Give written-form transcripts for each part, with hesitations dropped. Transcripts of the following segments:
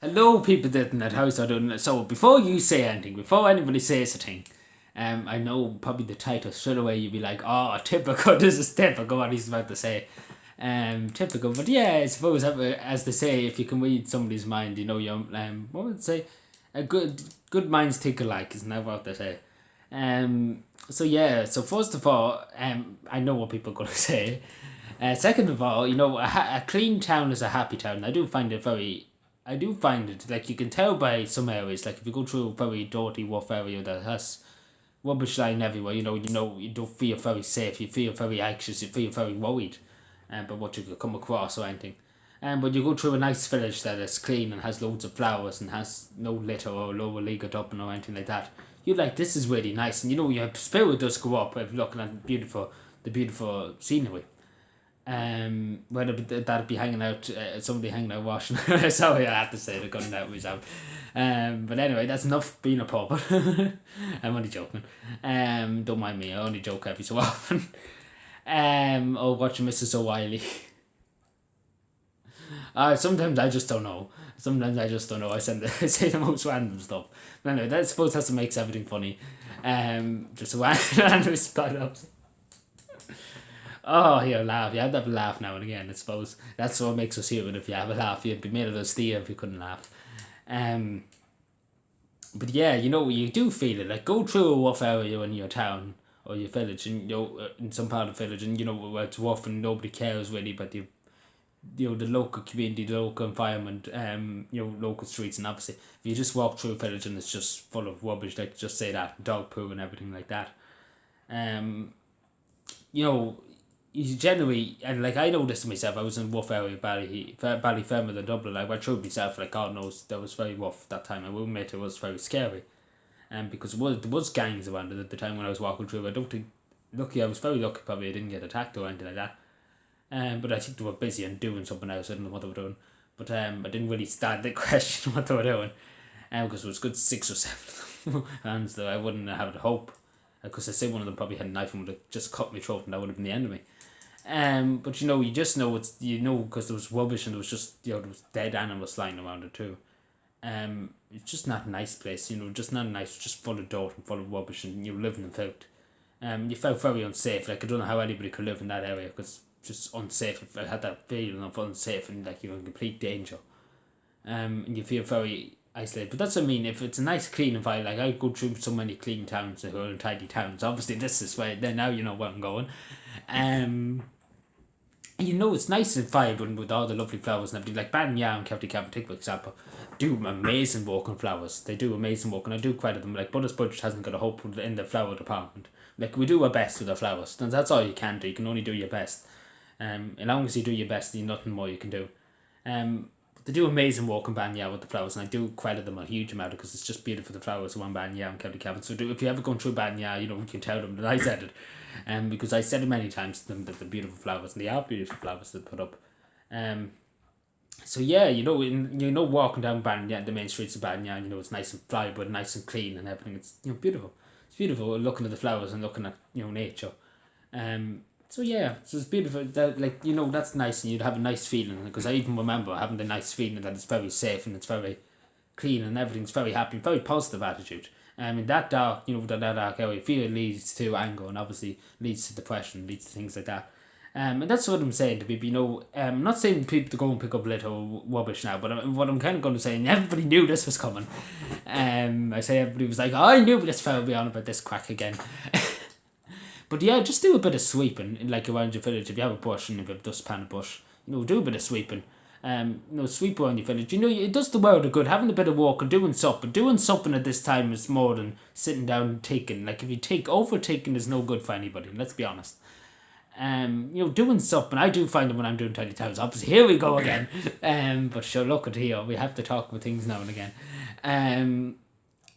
Hello, people that in that house are doing. So before you say anything, before anybody says a thing, I know probably the title straight away you'd be like, "Oh, typical. This is typical." What he's about to say, typical. But yeah, I suppose as they say, if you can read somebody's mind, you what would it say, a good minds think alike, isn't that what they say? So yeah. So first of all, I know what people are gonna say. Second of all, a clean town is a happy town. I do find it like you can tell by some areas. Like if you go through a very dirty, rough area that has rubbish lying everywhere, you don't feel very safe. You feel very anxious. You feel very worried, about what you could come across or anything. But you go through a nice village that is clean and has loads of flowers and has no litter or lower legal dumping or anything like that. You're like, this is really nice, and your spirit does go up if looking at the beautiful scenery. Whether that'd be hanging out, somebody hanging out washing. Sorry, I had to say the gun out myself. But anyway, that's enough being a pauper. I'm only joking. Don't mind me. I only joke every so often. Or watching Mrs. O'Reilly. Sometimes I just don't know. I say the most random stuff. But anyway, I suppose that's what makes everything funny. Just random spot. Oh, here, laugh. You have to have a laugh now and again, I suppose. That's what makes us human. If you have a laugh, you'd be made of steel if you couldn't laugh. Um, but yeah, you do feel it. Like, go through a rough area in your town or your village, and in some part of the village, and where it's rough and nobody cares really about the local community, the local environment, local streets, and obviously, if you just walk through a village and it's just full of rubbish, like just say that, dog poo and everything like that, um, you know, you generally, and like I know this myself, I was in a rough area, Ballyfermot and Dublin. I went through myself, like God knows that was very rough that time. My roommate, it was very scary, because there was gangs around it at the time when I was walking through. I don't think, lucky, I was very lucky probably I didn't get attacked or anything like that. But I think they were busy and doing something else. I don't know what they were doing, but I didn't really stand the question what they were doing, because it was good 6 or 7 hands though. I wouldn't have the hope, because I say one of them probably had a knife and would have just cut my throat, and that would have been the end of me. But you just know because there was rubbish and there was just there was dead animals lying around it too. It's just not a nice place. Just not nice. Just full of dirt and full of rubbish, and you're living in filth. You felt very unsafe. Like I don't know how anybody could live in that area, because it's just unsafe. If I had that feeling of unsafe and like you're in complete danger. And you feel very isolated. But that's what I mean. If it's a nice clean environment, like I go through so many clean towns who are tidy towns. Obviously, this is where then now you know where I'm going. Um, it's nice and vibrant with all the lovely flowers and everything. Like Banya and County Cavan, for example, do amazing work on flowers. They do amazing work, and I do credit them. Like Buddha's Budget hasn't got a hope in the flower department. Like we do our best with our flowers, and that's all you can do. You can only do your best. As long as you do your best, there's nothing more you can do. They do amazing work in Banya with the flowers, and I do credit them a huge amount because it's just beautiful, the flowers around Banya and County Cavan. So if you're ever going through Banya, you can tell them that I said it. Because I said it many times to them that they're beautiful flowers, and they are beautiful flowers they put up. So yeah, walking down Banya, the main streets of Banya, it's nice and vibrant, nice and clean and everything. It's beautiful. It's beautiful looking at the flowers and looking at nature. So yeah, so it's beautiful. That's nice, and you'd have a nice feeling, because I even remember having the nice feeling that it's very safe and it's very clean and everything's very happy, very positive attitude. In that dark, that dark area, fear leads to anger, and obviously leads to depression, leads to things like that. And that's what I'm saying to people. I'm not saying people to go and pick up little rubbish now, but what I'm kind of going to say, and everybody knew this was coming. I say everybody was like, oh, I knew this fella would be on about this crack again. But yeah, just do a bit of sweeping, like around your village. If you have a bush and if you have a dustpan bush, do a bit of sweeping. Sweep around your village. It does the world of good. Having a bit of walk and doing something. Doing something at this time is more than sitting down and taking. Like if you overtaking is no good for anybody. Let's be honest. Doing something. I do find it when I'm doing tiny towns. Obviously, here we go again. But sure, look at here. We have to talk about things now and again.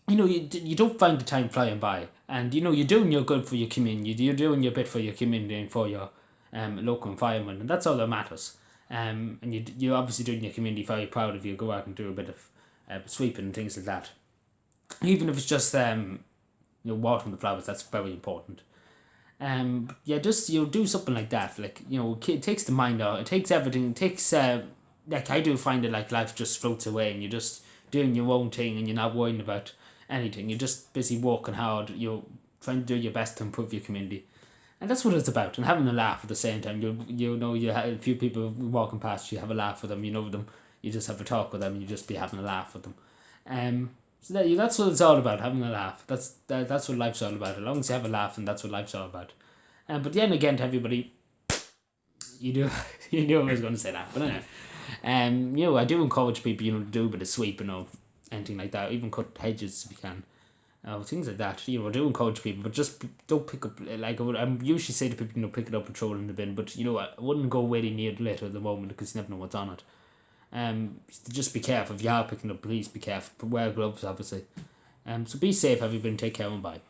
You don't find the time flying by, and you're doing your good for your community. You're doing your bit for your community and for your local environment, and that's all that matters. And you're obviously doing your community very proud of you. Go out and do a bit of sweeping and things like that. Even if it's just watering the flowers, that's very important. Just do something like that. Like it takes the mind out. It takes everything. It takes like I do find it like life just floats away and you're just doing your own thing and you're not worrying about anything. You're just busy working hard. You're trying to do your best to improve your community. And that's what it's about, and having a laugh at the same time. You know you have a few people walking past, you have a laugh with them, you know them, you just have a talk with them, you just be having a laugh with them. So that's what it's all about, having a laugh. That's what life's all about. As long as you have a laugh, and that's what life's all about. But then again, to everybody, you do you knew I was going to say that, but anyway. I do encourage people, to do a bit of sweeping or anything like that. Even cut hedges if you can. Things like that. I do encourage people, but just don't pick up. Like I usually say to people, pick it up and throw it in the bin. But I wouldn't go way near the litter at the moment because you never know what's on it. Just be careful if you are picking up. Please be careful. Wear gloves, obviously. So be safe, everybody. Take care and bye.